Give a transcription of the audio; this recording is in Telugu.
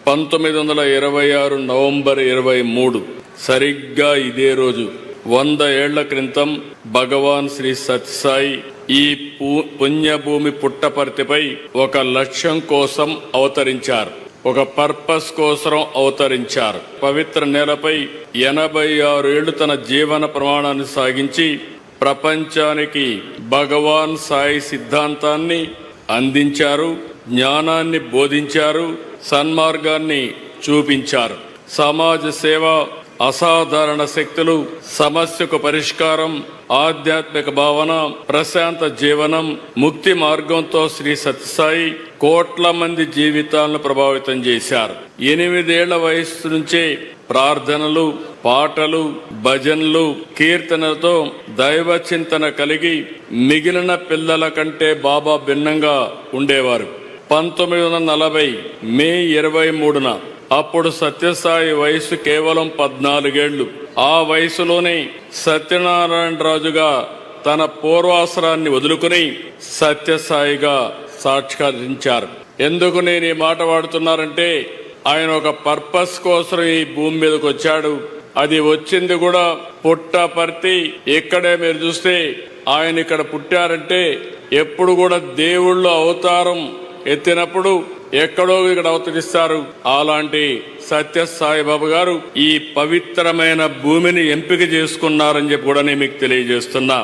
1926 నవంబర్ 23 సరిగ్గా ఇదే రోజు 100 ఏళ్ల క్రితం భగవాన్ శ్రీ సత్యసాయి ఈ పుణ్యభూమి పుట్టపర్తిపై ఒక లక్ష్యం కోసం అవతరించారు. ఒక పర్పస్ కోసం అవతరించారు. పవిత్ర నేలపై 86 ఏళ్లు తన జీవన ప్రమాణాన్ని సాగించి ప్రపంచానికి భగవాన్ సాయి సిద్ధాంతాన్ని అందించారు, జ్ఞానాన్ని బోధించారు, సన్మార్గాన్ని చూపించారు. సమాజ సేవ, అసాధారణ శక్తులు, సమస్యకు పరిష్కారం, ఆధ్యాత్మిక భావన, ప్రశాంత జీవనం, ముక్తి మార్గంతో శ్రీ సత్యసాయి కోట్ల మంది జీవితాలను ప్రభావితం చేశారు. 8 ఏళ్ల వయస్సు నుంచే ప్రార్థనలు, పాటలు, భజనలు, కీర్తనలతో దైవ చింతన కలిగి మిగిలిన పిల్లల కంటే బాబా భిన్నంగా ఉండేవారు. 1940 మే 23న అప్పుడు సత్యసాయి వయసు కేవలం 14 ఏళ్లు. ఆ వయసులోనే సత్యనారాయణ రాజుగా తన పూర్వాసరాన్ని వదులుకుని సత్యసాయిగా సాక్షాత్కరించారు. ఎందుకు నేను ఈ మాట వాడుతున్నారంటే, ఆయన ఒక పర్పస్ కోసం ఈ భూమి మీదకి వచ్చాడు. అది వచ్చింది కూడా పుట్టపర్తి. ఇక్కడే మీరు చూస్తే ఆయన ఇక్కడ పుట్టారంటే ఎప్పుడు కూడా దేవుళ్ళు అవతారం ఎత్తినప్పుడు ఎక్కడో ఇక్కడ అవతరిస్తారు. అలాంటి సత్యసాయి బాబా గారు ఈ పవిత్రమైన భూమిని ఎంపిక చేసుకున్నారని చెప్పి కూడా నేను మీకు తెలియజేస్తున్నా.